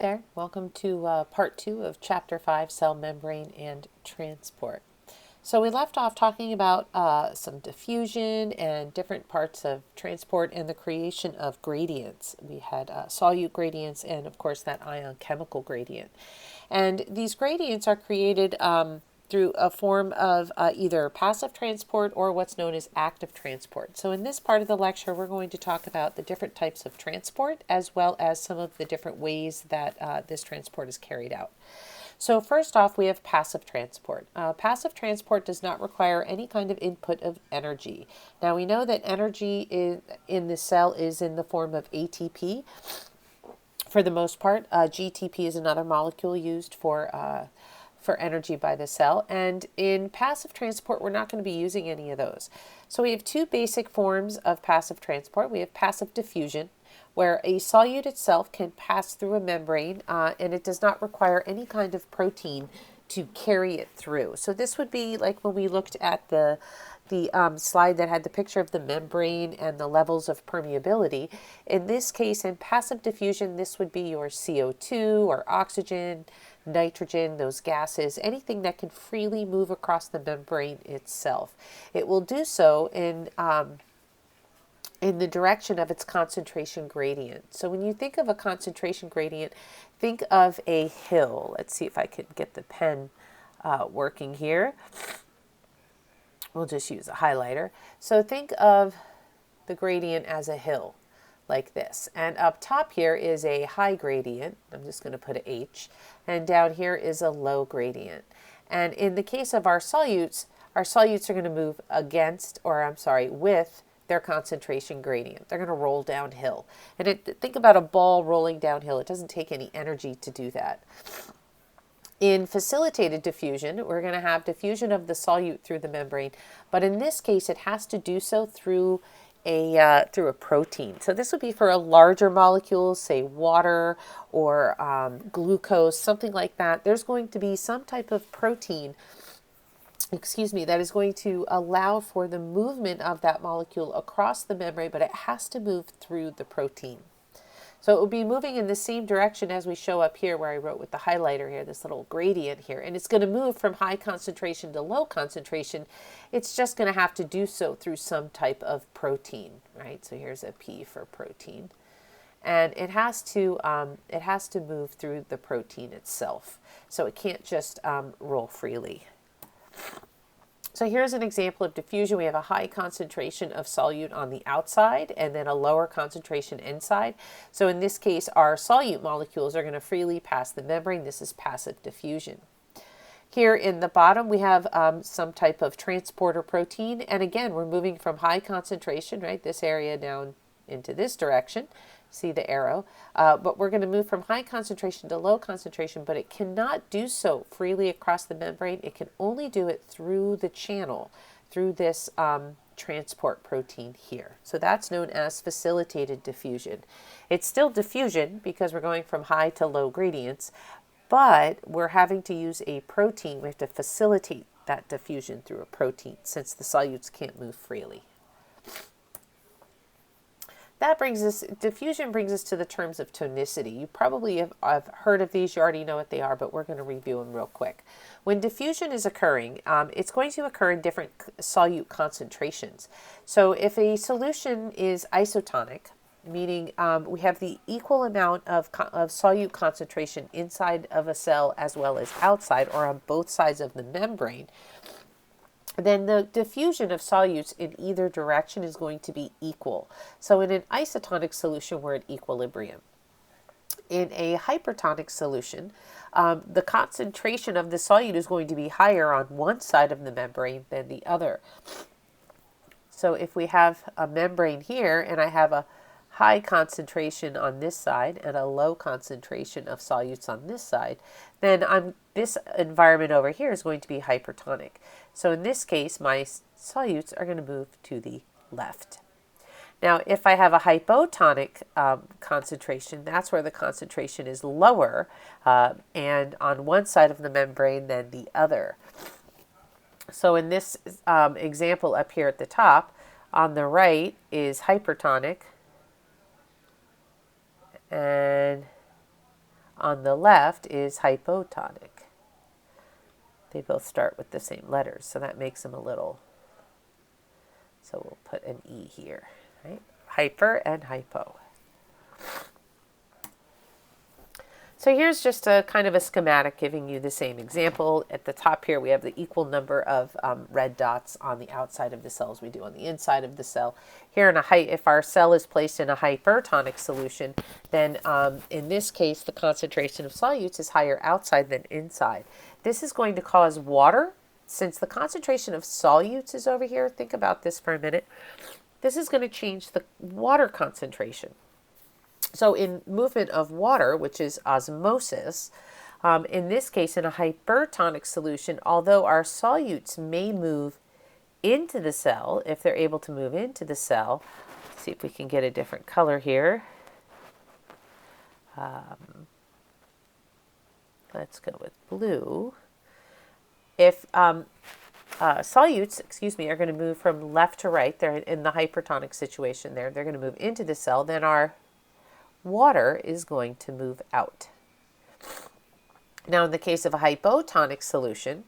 There, welcome to part 2 of chapter 5, cell membrane and transport. So we left off talking about some diffusion and different parts of transport and the creation of gradients. We had solute gradients and of course that ion chemical gradient. And these gradients are created through a form of either passive transport or what's known as active transport. So in this part of the lecture, we're going to talk about the different types of transport as well as some of the different ways that this transport is carried out. So first off, we have passive transport. Passive transport does not require any kind of input of energy. Now we know that energy in the cell is in the form of ATP. For the most part, GTP is another molecule used for energy by the cell. And in passive transport, we're not going to be using any of those. So we have two basic forms of passive transport. We have passive diffusion, where a solute itself can pass through a membrane and it does not require any kind of protein to carry it through. So this would be like when we looked at the slide that had the picture of the membrane and the levels of permeability. In this case, in passive diffusion, this would be your CO2 or oxygen, nitrogen, those gases, anything that can freely move across the membrane itself. It will do so in the direction of its concentration gradient. So when you think of a concentration gradient, think of a hill. Let's see if I can get the pen working here. We'll just use a highlighter. So think of the gradient as a hill like this. And up top here is a high gradient. I'm just going to put an H. And down here is a low gradient. And in the case of our solutes are going to move with their concentration gradient. They're going to roll downhill. And think about a ball rolling downhill. It doesn't take any energy to do that. In facilitated diffusion, we're going to have diffusion of the solute through the membrane, but in this case, it has to do so through a protein. So this would be for a larger molecule, say water or glucose, something like that. There's going to be some type of protein, that is going to allow for the movement of that molecule across the membrane, but it has to move through the protein. So it will be moving in the same direction as we show up here where I wrote with the highlighter here, this little gradient here. And it's going to move from high concentration to low concentration. It's just going to have to do so through some type of protein, right? So here's a P for protein. And it has to move through the protein itself. So it can't just roll freely. So here's an example of diffusion. We have a high concentration of solute on the outside and then a lower concentration inside. So in this case, our solute molecules are going to freely pass the membrane. This is passive diffusion. Here in the bottom, we have some type of transporter protein. And again, we're moving from high concentration, right, this area down into this direction. See the arrow, but we're going to move from high concentration to low concentration, but it cannot do so freely across the membrane. It can only do it through the channel, through this transport protein here. So that's known as facilitated diffusion. It's still diffusion because we're going from high to low gradients, but we're having to use a protein. We have to facilitate that diffusion through a protein since the solutes can't move freely. Diffusion brings us to the terms of tonicity. You probably have heard of these, you already know what they are, but we're going to review them real quick. When diffusion is occurring, it's going to occur in different solute concentrations. So if a solution is isotonic, meaning we have the equal amount of solute concentration inside of a cell as well as outside or on both sides of the membrane, then the diffusion of solutes in either direction is going to be equal. So in an isotonic solution, we're at equilibrium. In a hypertonic solution, the concentration of the solute is going to be higher on one side of the membrane than the other. So if we have a membrane here and I have a high concentration on this side and a low concentration of solutes on this side, then this environment over here is going to be hypertonic. So in this case, my solutes are going to move to the left. Now, if I have a hypotonic concentration, that's where the concentration is lower and on one side of the membrane than the other. So in this example up here at the top, on the right is hypertonic, and on the left is hypotonic. They both start with the same letters, so that makes them a little, so we'll put an E here, right? Hyper and hypo. So here's just a kind of a schematic giving you the same example. At the top here, we have the equal number of red dots on the outside of the cell as we do on the inside of the cell. Here, if our cell is placed in a hypertonic solution, then in this case, the concentration of solutes is higher outside than inside. This is going to cause water. Since the concentration of solutes is over here, think about this for a minute. This is going to change the water concentration. So in movement of water, which is osmosis, in this case, in a hypertonic solution, although our solutes may move into the cell, if they're able to move into the cell, let's see if we can get a different color here. Let's go with blue. If solutes, are going to move from left to right, they're in the hypertonic situation there, they're going to move into the cell, then our water is going to move out. Now, in the case of a hypotonic solution,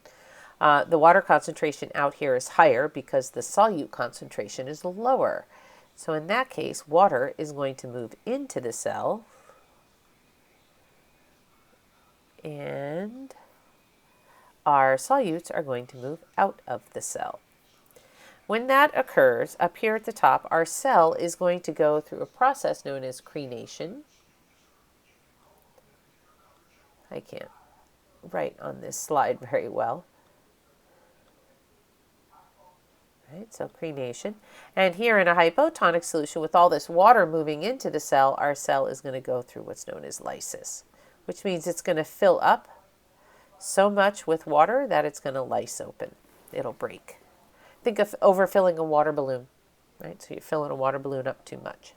the water concentration out here is higher because the solute concentration is lower. So in that case, water is going to move into the cell, and our solutes are going to move out of the cell. When that occurs, up here at the top, our cell is going to go through a process known as crenation. I can't write on this slide very well. Right, so crenation. And here in a hypotonic solution, with all this water moving into the cell, our cell is going to go through what's known as lysis, which means it's going to fill up so much with water that it's going to lyse open. It'll break. Think of overfilling a water balloon, right? So you're filling a water balloon up too much.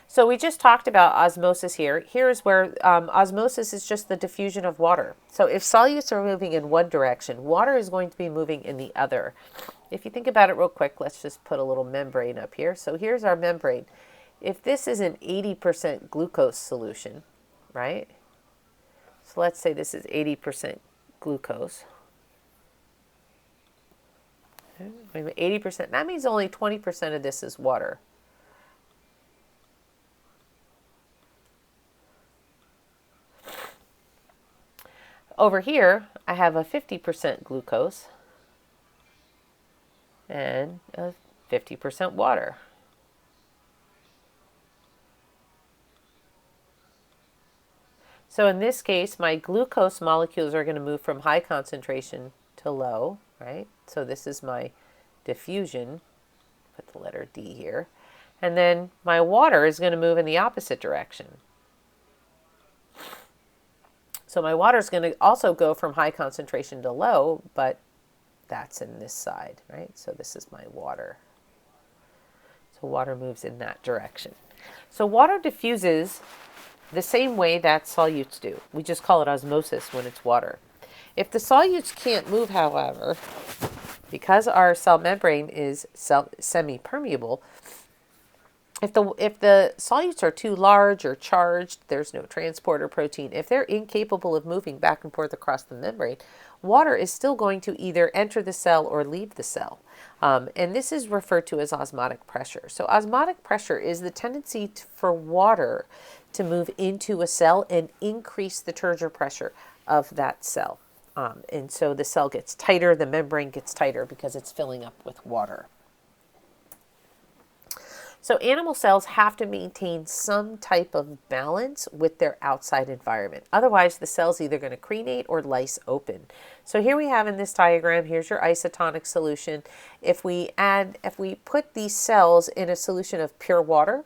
So we just talked about osmosis here. Here's where osmosis is just the diffusion of water. So if solutes are moving in one direction, water is going to be moving in the other. If you think about it real quick, let's just put a little membrane up here. So here's our membrane. If this is an 80% glucose solution, right? So let's say this is 80% glucose. 80%, that means only 20% of this is water. Over here, I have a 50% glucose and a 50% water. So in this case, my glucose molecules are going to move from high concentration to low, right? So this is my diffusion, put the letter D here. And then my water is going to move in the opposite direction. So my water is going to also go from high concentration to low, but that's in this side, right? So this is my water. So water moves in that direction. So water diffuses the same way that solutes do. We just call it osmosis when it's water. If the solutes can't move, however, because our cell membrane is semi-permeable, if the solutes are too large or charged, there's no transporter protein. If they're incapable of moving back and forth across the membrane, water is still going to either enter the cell or leave the cell. And this is referred to as osmotic pressure. So osmotic pressure is the tendency for water to move into a cell and increase the turgor pressure of that cell. And so the cell gets tighter, the membrane gets tighter because it's filling up with water. So animal cells have to maintain some type of balance with their outside environment. Otherwise, the cell's either going to crenate or lyse open. So here we have in this diagram, here's your isotonic solution. If we put these cells in a solution of pure water,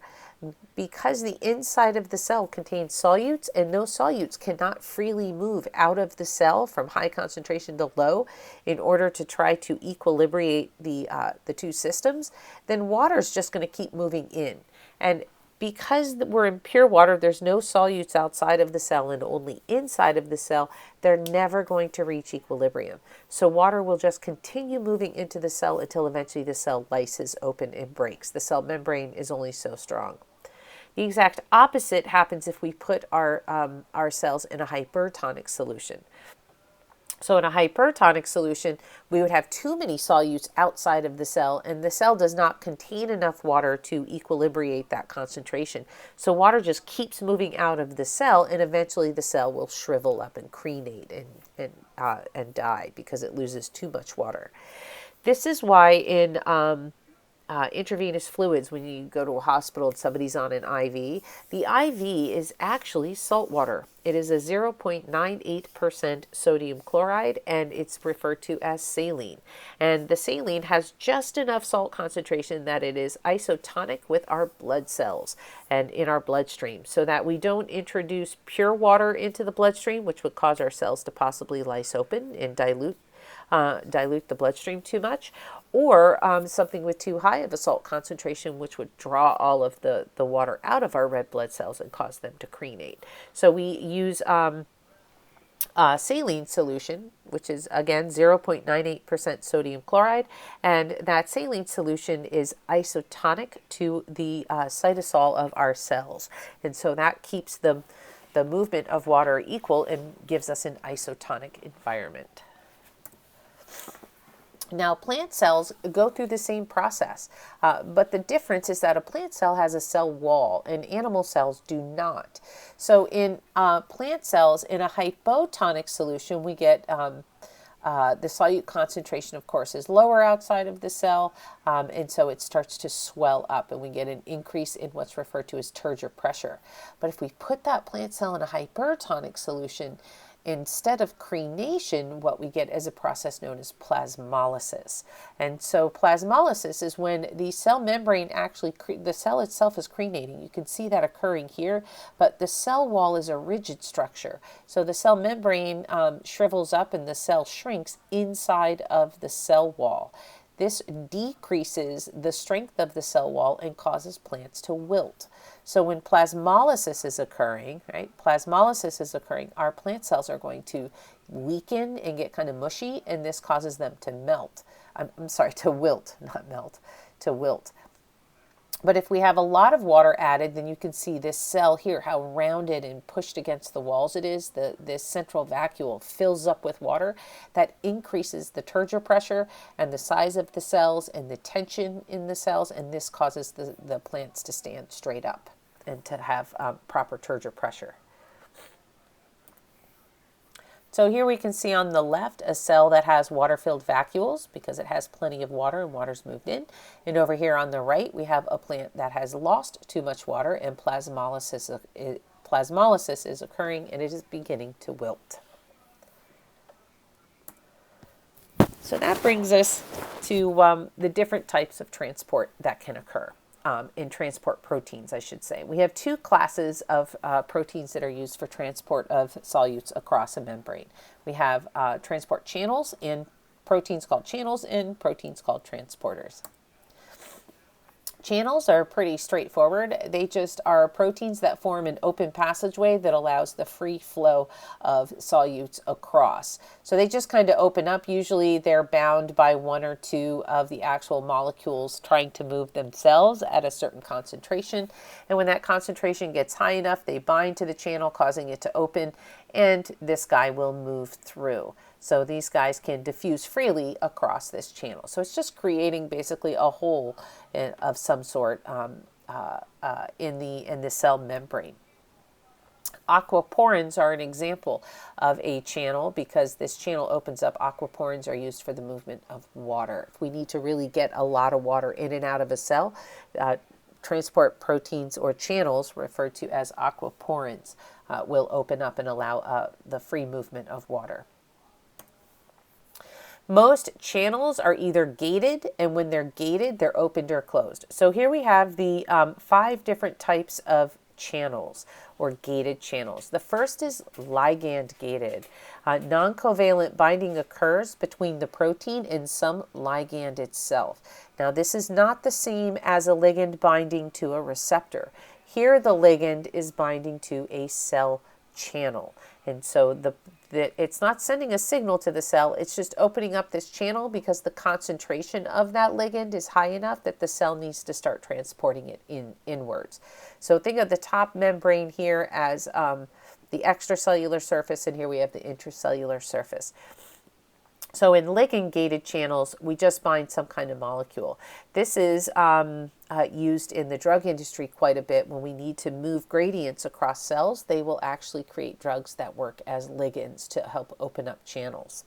because the inside of the cell contains solutes and those solutes cannot freely move out of the cell from high concentration to low in order to try to equilibrate the two systems, then water is just going to keep moving in. And because we're in pure water, there's no solutes outside of the cell and only inside of the cell, they're never going to reach equilibrium. So water will just continue moving into the cell until eventually the cell lyses open and breaks. The cell membrane is only so strong. The exact opposite happens if we put our cells in a hypertonic solution. So in a hypertonic solution, we would have too many solutes outside of the cell, and the cell does not contain enough water to equilibrate that concentration. So water just keeps moving out of the cell, and eventually the cell will shrivel up and crenate and die because it loses too much water. This is why in intravenous fluids, when you go to a hospital and somebody's on an IV, the IV is actually salt water. It is a 0.98% sodium chloride, and it's referred to as saline. And the saline has just enough salt concentration that it is isotonic with our blood cells and in our bloodstream, so that we don't introduce pure water into the bloodstream, which would cause our cells to possibly lyse open and dilute the bloodstream too much, or something with too high of a salt concentration, which would draw all of the water out of our red blood cells and cause them to crenate. So we use saline solution, which is again 0.98% sodium chloride, and that saline solution is isotonic to the cytosol of our cells, and so that keeps the movement of water equal and gives us an isotonic environment. Now, plant cells go through the same process, but the difference is that a plant cell has a cell wall and animal cells do not. So in plant cells, in a hypotonic solution, we get the solute concentration, of course, is lower outside of the cell, and so it starts to swell up, and we get an increase in what's referred to as turgor pressure. But if we put that plant cell in a hypertonic solution, instead of crenation, what we get is a process known as plasmolysis. And so plasmolysis is when the cell membrane actually, the cell itself is crenating. You can see that occurring here, but the cell wall is a rigid structure. So the cell membrane shrivels up and the cell shrinks inside of the cell wall. This decreases the strength of the cell wall and causes plants to wilt. So when plasmolysis is occurring, our plant cells are going to weaken and get kind of mushy, and this causes them to melt. To wilt, not melt, to wilt. But if we have a lot of water added, then you can see this cell here, how rounded and pushed against the walls it is. This central vacuole fills up with water. That increases the turgor pressure and the size of the cells and the tension in the cells, and this causes the plants to stand straight up and to have proper turgor pressure. So here we can see on the left a cell that has water-filled vacuoles because it has plenty of water and water's moved in. And over here on the right, we have a plant that has lost too much water and plasmolysis is occurring and it is beginning to wilt. So that brings us to the different types of transport that can occur. In transport proteins, I should say. We have two classes of proteins that are used for transport of solutes across a membrane. We have transport channels and proteins called channels and proteins called transporters. Channels are pretty straightforward. They just are proteins that form an open passageway that allows the free flow of solutes across. So they just kind of open up. Usually they're bound by one or two of the actual molecules trying to move themselves at a certain concentration. And when that concentration gets high enough, they bind to the channel, causing it to open, and this guy will move through. So these guys can diffuse freely across this channel. So it's just creating basically a hole of some sort in the cell membrane. Aquaporins are an example of a channel because this channel opens up. Aquaporins are used for the movement of water. If we need to really get a lot of water in and out of a cell, transport proteins or channels referred to as aquaporins will open up and allow the free movement of water. Most channels are either gated, and when they're gated, they're opened or closed. So here we have the 5 different types of channels or gated channels. The first is ligand gated. Non-covalent binding occurs between the protein and some ligand itself. Now this is not the same as a ligand binding to a receptor. Here the ligand is binding to a cell channel. And so it's not sending a signal to the cell, it's just opening up this channel because the concentration of that ligand is high enough that the cell needs to start transporting it inwards. So think of the top membrane here as the extracellular surface, and here we have the intracellular surface. So in ligand-gated channels, we just bind some kind of molecule. This is used in the drug industry quite a bit. When we need to move gradients across cells, they will actually create drugs that work as ligands to help open up channels.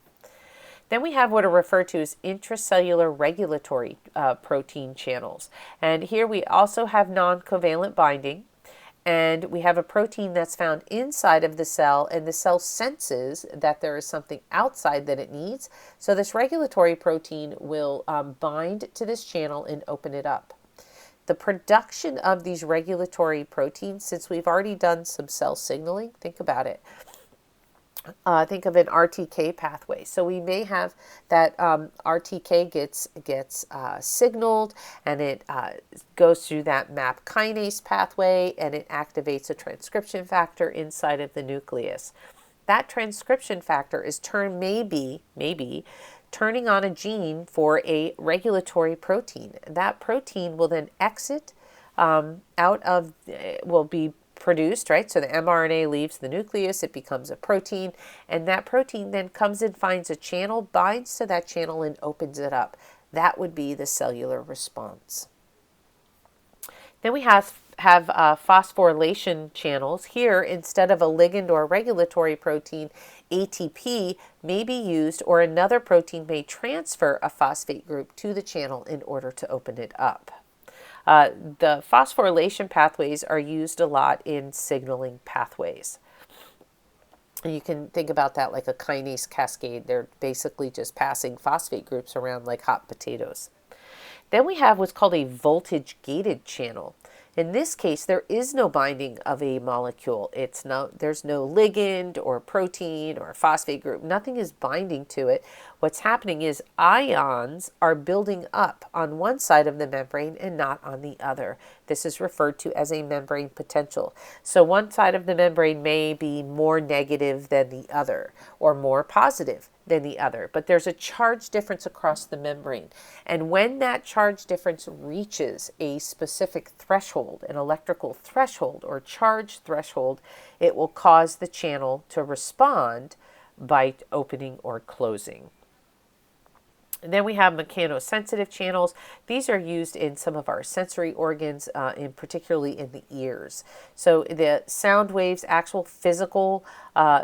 Then we have what are referred to as intracellular regulatory protein channels. And here we also have non-covalent binding. And we have a protein that's found inside of the cell, and the cell senses that there is something outside that it needs. So this regulatory protein will bind to this channel and open it up. The production of these regulatory proteins, since we've already done some cell signaling, think about it. Think of an RTK pathway. So we may have that RTK gets signaled, and it goes through that MAP kinase pathway, and it activates a transcription factor inside of the nucleus. That transcription factor is maybe turning on a gene for a regulatory protein. That protein will then exit will be produced, right? So the mRNA leaves the nucleus, it becomes a protein, and that protein then comes and finds a channel, binds to that channel, and opens it up. That would be the cellular response. Then we have phosphorylation channels. Here, instead of a ligand or a regulatory protein, ATP may be used, or another protein may transfer a phosphate group to the channel in order to open it up. The phosphorylation pathways are used a lot in signaling pathways. You can think about that like a kinase cascade. They're basically just passing phosphate groups around like hot potatoes. Then we have what's called a voltage-gated channel. In this case, there is no binding of a molecule. There's no ligand or protein or phosphate group. Nothing is binding to it. What's happening is ions are building up on one side of the membrane and not on the other. This is referred to as a membrane potential. So one side of the membrane may be more negative than the other, or more positive than the other, but there's a charge difference across the membrane. And when that charge difference reaches a specific threshold, an electrical threshold or charge threshold, it will cause the channel to respond by opening or closing. And then we have mechanosensitive channels. These are used in some of our sensory organs, particularly in the ears. So the sound waves, actual physical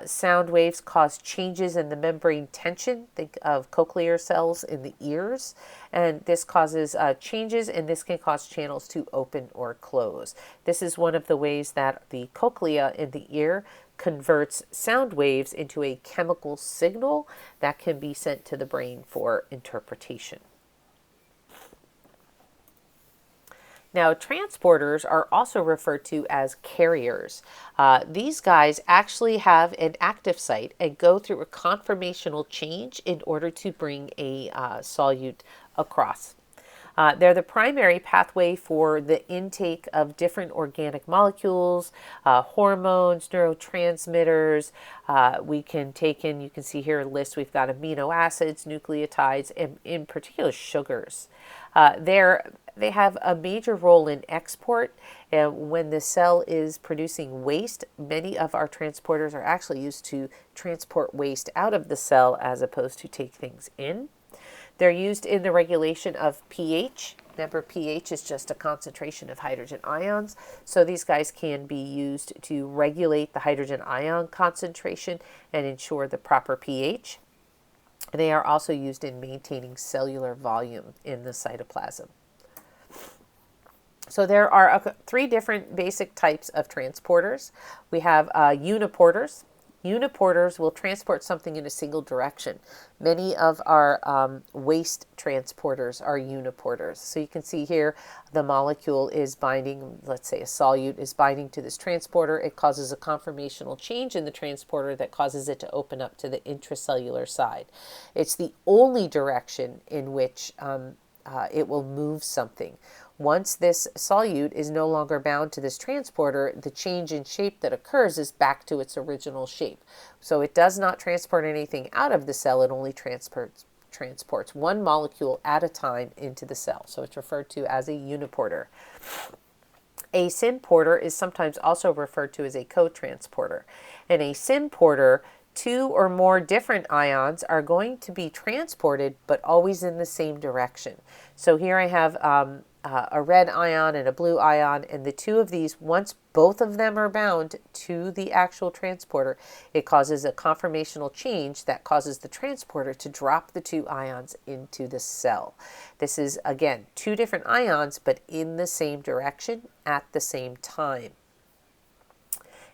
sound waves, cause changes in the membrane tension. Think of cochlear cells in the ears. And this causes changes, and this can cause channels to open or close. This is one of the ways that the cochlea in the ear converts sound waves into a chemical signal that can be sent to the brain for interpretation. Now, transporters are also referred to as carriers. These guys actually have an active site and go through a conformational change in order to bring a solute across. They're the primary pathway for the intake of different organic molecules, hormones, neurotransmitters. We can take in, you can see here a list, we've got amino acids, nucleotides, and in particular sugars. They have a major role in export. And when the cell is producing waste, many of our transporters are actually used to transport waste out of the cell as opposed to take things in. They're used in the regulation of pH. Remember, pH is just a concentration of hydrogen ions. So these guys can be used to regulate the hydrogen ion concentration and ensure the proper pH. They are also used in maintaining cellular volume in the cytoplasm. So there are three different basic types of transporters. We have uniporters. Uniporters will transport something in a single direction. Many of our waste transporters are uniporters. So you can see here the molecule is binding, let's say a solute is binding to this transporter. It causes a conformational change in the transporter that causes it to open up to the intracellular side. It's the only direction in which it will move something. Once this solute is no longer bound to this transporter, the change in shape that occurs is back to its original shape. So it does not transport anything out of the cell, it only transports one molecule at a time into the cell. So it's referred to as a uniporter. A symporter is sometimes also referred to as a cotransporter. In a symporter, two or more different ions are going to be transported, but always in the same direction. So here I have a red ion and a blue ion, and the two of these, once both of them are bound to the actual transporter, it causes a conformational change that causes the transporter to drop the two ions into the cell. This is, again, two different ions, but in the same direction at the same time.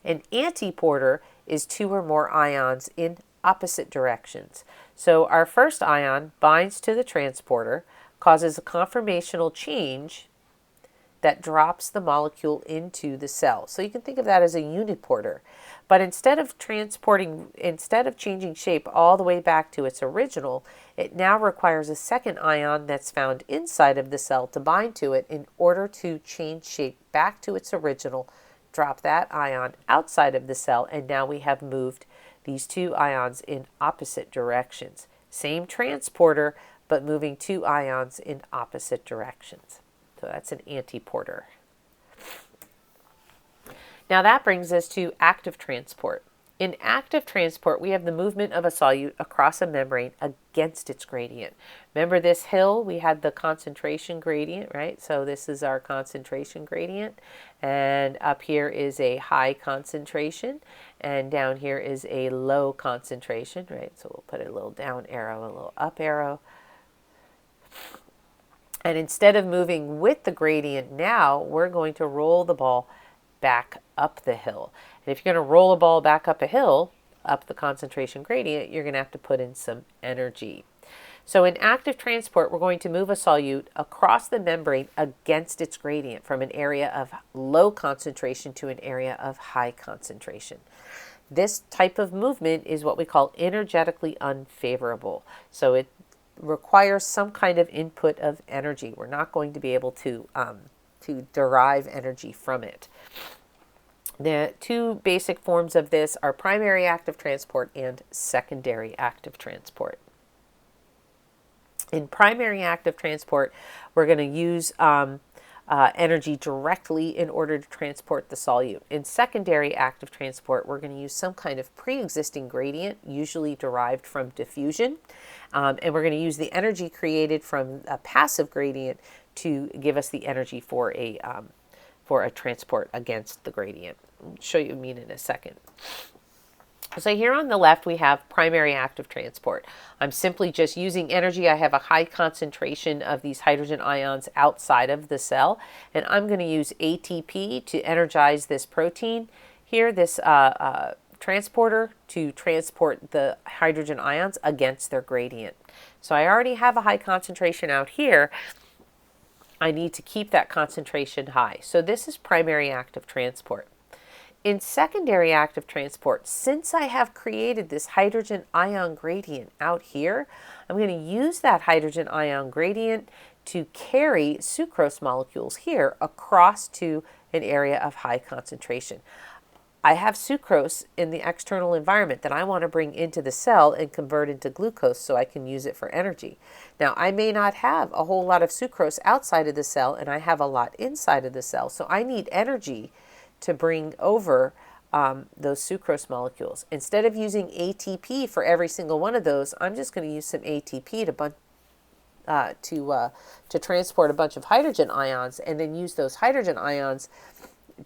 An antiporter is two or more ions in opposite directions. So our first ion binds to the transporter, causes a conformational change that drops the molecule into the cell. So you can think of that as a uniporter. But instead of changing shape all the way back to its original, it now requires a second ion that's found inside of the cell to bind to it in order to change shape back to its original, drop that ion outside of the cell, and now we have moved these two ions in opposite directions. Same transporter, but moving two ions in opposite directions. So that's an antiporter. Now that brings us to active transport. In active transport, we have the movement of a solute across a membrane against its gradient. Remember this hill, we had the concentration gradient, right? So this is our concentration gradient, and up here is a high concentration, and down here is a low concentration, right? So we'll put a little down arrow, a little up arrow. And instead of moving with the gradient now, we're going to roll the ball back up the hill. And if you're going to roll a ball back up a hill, up the concentration gradient, you're going to have to put in some energy. So in active transport, we're going to move a solute across the membrane against its gradient from an area of low concentration to an area of high concentration. This type of movement is what we call energetically unfavorable. So it requires some kind of input of energy. We're not going to be able to derive energy from it. The two basic forms of this are primary active transport and secondary active transport. In primary active transport, we're going to use energy directly in order to transport the solute. In secondary active transport, we're going to use some kind of pre-existing gradient, usually derived from diffusion, and we're going to use the energy created from a passive gradient to give us the energy for a transport against the gradient. I'll show you what I mean in a second. So here on the left, we have primary active transport. I'm simply just using energy. I have a high concentration of these hydrogen ions outside of the cell, and I'm going to use ATP to energize this protein here, this transporter, to transport the hydrogen ions against their gradient. So I already have a high concentration out here. I need to keep that concentration high. So this is primary active transport. In secondary active transport, since I have created this hydrogen ion gradient out here, I'm going to use that hydrogen ion gradient to carry sucrose molecules here across to an area of high concentration. I have sucrose in the external environment that I want to bring into the cell and convert into glucose so I can use it for energy. Now, I may not have a whole lot of sucrose outside of the cell, and I have a lot inside of the cell, so I need energy to bring over those sucrose molecules. Instead of using ATP for every single one of those, I'm just going to use some ATP to transport a bunch of hydrogen ions, and then use those hydrogen ions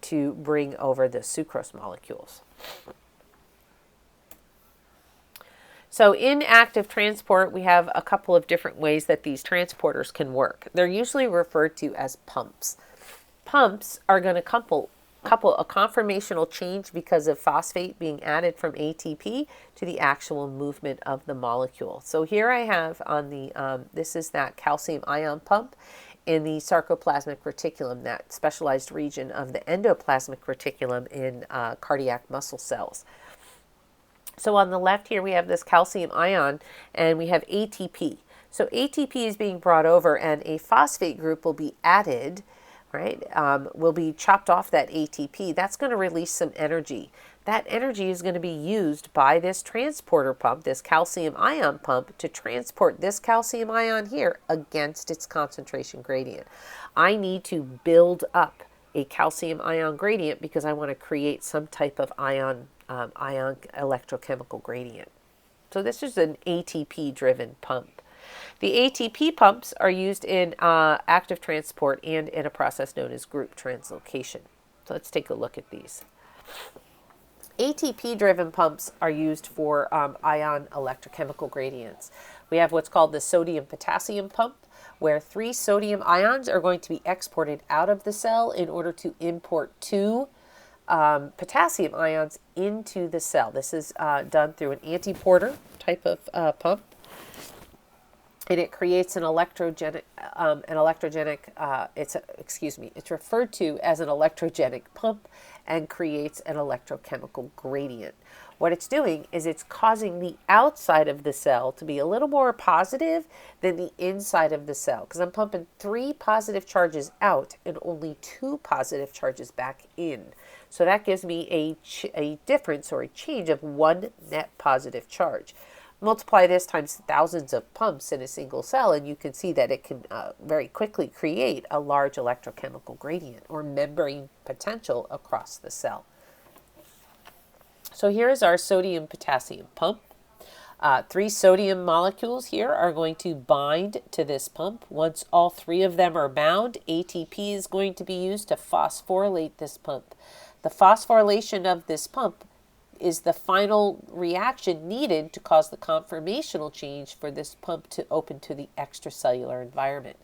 to bring over the sucrose molecules. So in active transport, we have a couple of different ways that these transporters can work. They're usually referred to as pumps. Pumps are going to couple a conformational change because of phosphate being added from ATP to the actual movement of the molecule. So here I have on the, this is that calcium ion pump in the sarcoplasmic reticulum, that specialized region of the endoplasmic reticulum in cardiac muscle cells. So on the left here we have this calcium ion, and we have ATP. So ATP is being brought over and a phosphate group will be added, right? Will be chopped off that ATP. That's going to release some energy. That energy is going to be used by this transporter pump, this calcium ion pump, to transport this calcium ion here against its concentration gradient. I need to build up a calcium ion gradient because I want to create some type of ion electrochemical gradient. So this is an ATP-driven pump. The ATP pumps are used in active transport and in a process known as group translocation. So let's take a look at these. ATP-driven pumps are used for ion electrochemical gradients. We have what's called the sodium-potassium pump, where 3 sodium ions are going to be exported out of the cell in order to import 2 potassium ions into the cell. This is done through an antiporter type of pump. And it creates an electrogenic, it's referred to as an electrogenic pump and creates an electrochemical gradient. What it's doing is it's causing the outside of the cell to be a little more positive than the inside of the cell, because I'm pumping 3 positive charges out and only 2 positive charges back in. So that gives me a difference or a change of 1 net positive charge. Multiply this times thousands of pumps in a single cell, and you can see that it can very quickly create a large electrochemical gradient or membrane potential across the cell. So here is our sodium-potassium pump. 3 sodium molecules here are going to bind to this pump. Once all 3 of them are bound, ATP is going to be used to phosphorylate this pump. The phosphorylation of this pump is the final reaction needed to cause the conformational change for this pump to open to the extracellular environment.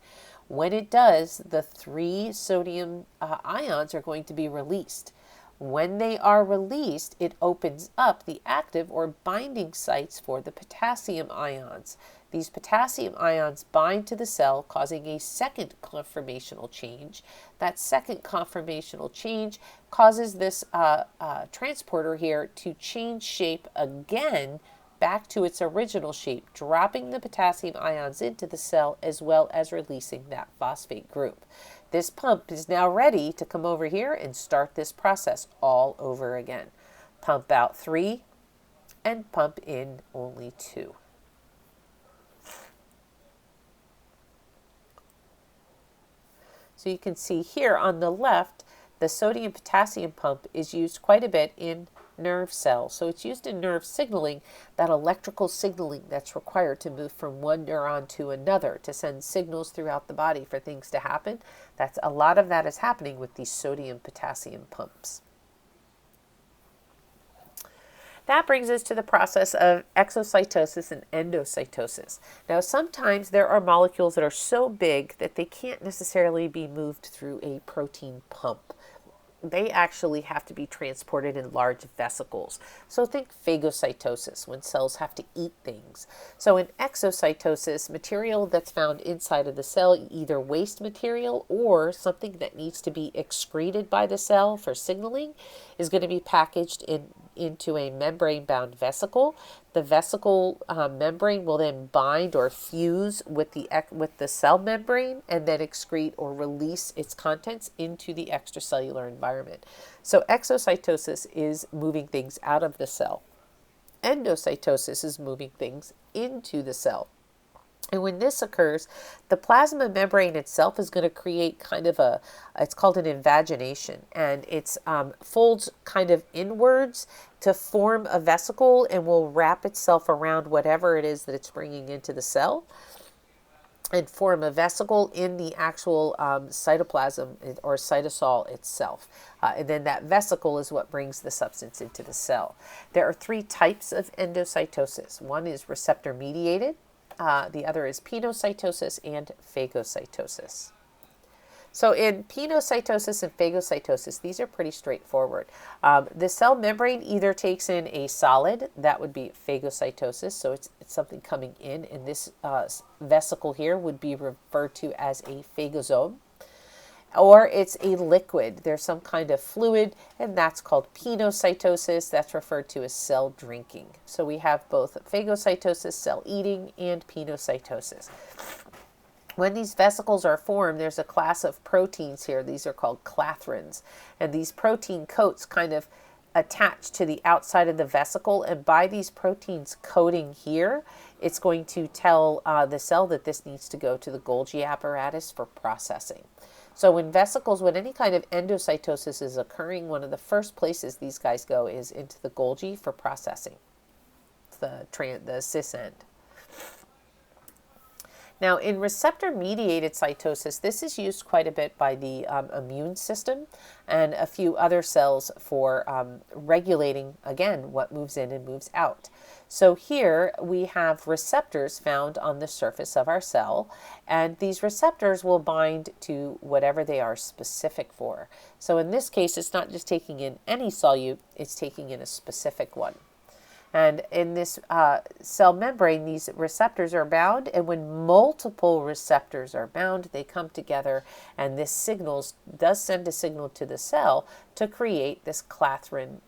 When it does, the 3 sodium ions are going to be released. When they are released, it opens up the active or binding sites for the potassium ions. These potassium ions bind to the cell, causing a second conformational change. That second conformational change causes this transporter here to change shape again back to its original shape, dropping the potassium ions into the cell as well as releasing that phosphate group. This pump is now ready to come over here and start this process all over again. Pump out 3 and pump in only 2. So you can see here on the left, the sodium-potassium pump is used quite a bit in nerve cells. So it's used in nerve signaling, that electrical signaling that's required to move from one neuron to another, to send signals throughout the body for things to happen. A lot of that is happening with these sodium-potassium pumps. That brings us to the process of exocytosis and endocytosis. Now, sometimes there are molecules that are so big that they can't necessarily be moved through a protein pump. They actually have to be transported in large vesicles. So think phagocytosis, when cells have to eat things. So in exocytosis, material that's found inside of the cell, either waste material or something that needs to be excreted by the cell for signaling, is going to be packaged into a membrane-bound vesicle. The vesicle membrane will then bind or fuse with the cell membrane and then excrete or release its contents into the extracellular environment. So exocytosis is moving things out of the cell. Endocytosis is moving things into the cell. And when this occurs, the plasma membrane itself is going to create kind of it's called an invagination, and it folds kind of inwards to form a vesicle and will wrap itself around whatever it is that it's bringing into the cell and form a vesicle in the actual cytoplasm or cytosol itself. And then that vesicle is what brings the substance into the cell. There are 3 types of endocytosis. One is receptor mediated. The other is Pinocytosis and Phagocytosis. So in Pinocytosis and Phagocytosis, these are pretty straightforward. The cell membrane either takes in a solid, that would be phagocytosis, so it's something coming in, and this vesicle here would be referred to as a phagosome. or it's a liquid. There's some kind of fluid, and that's called pinocytosis. That's referred to as cell drinking. So we have both phagocytosis, cell eating, and pinocytosis. When these vesicles are formed, there's a class of proteins here. These are called clathrins. And these protein coats kind of attach to the outside of the vesicle. And by these proteins coating here, it's going to tell the cell that this needs to go to the Golgi apparatus for processing. So in vesicles, when any kind of endocytosis is occurring, one of the first places these guys go is into the Golgi for processing, the cis end. Now, in receptor-mediated cytosis, this is used quite a bit by the immune system and a few other cells for regulating, again, what moves in and moves out. So here we have receptors found on the surface of our cell, and these receptors will bind to whatever they are specific for. So in this case, it's not just taking in any solute, it's taking in a specific one. And in this cell membrane, these receptors are bound, and when multiple receptors are bound, they come together, and this does send a signal to the cell to create this clathrin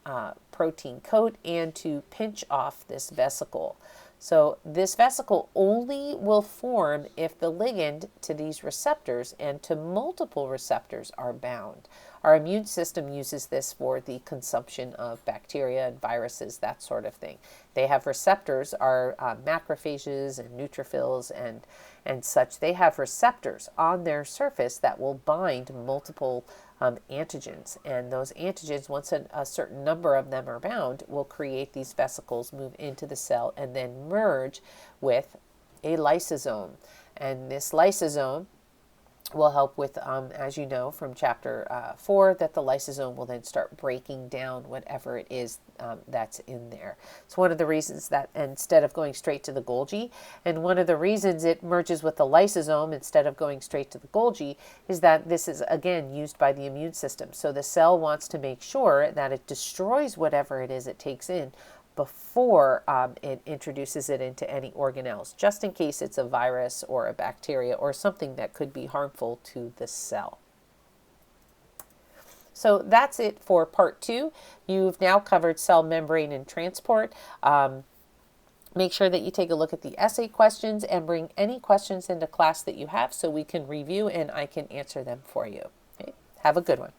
protein coat and to pinch off this vesicle. So this vesicle only will form if the ligand to these receptors and to multiple receptors are bound. Our immune system uses this for the consumption of bacteria and viruses, that sort of thing. They have receptors, our macrophages and neutrophils and such. They have receptors on their surface that will bind multiple antigens. And those antigens, once a certain number of them are bound, will create these vesicles, move into the cell, and then merge with a lysosome. And this lysosome will help with, as you know from chapter 4, that the lysosome will then start breaking down whatever it is that's in there. It's one of the reasons that instead of going straight to the Golgi, and one of the reasons it merges with the lysosome instead of going straight to the Golgi, is that this is, again, used by the immune system. So the cell wants to make sure that it destroys whatever it is it takes in before it introduces it into any organelles, just in case it's a virus or a bacteria or something that could be harmful to the cell. So that's it for part 2. You've now covered cell membrane and transport. Make sure that you take a look at the essay questions and bring any questions into class that you have so we can review and I can answer them for you. Okay? Have a good one.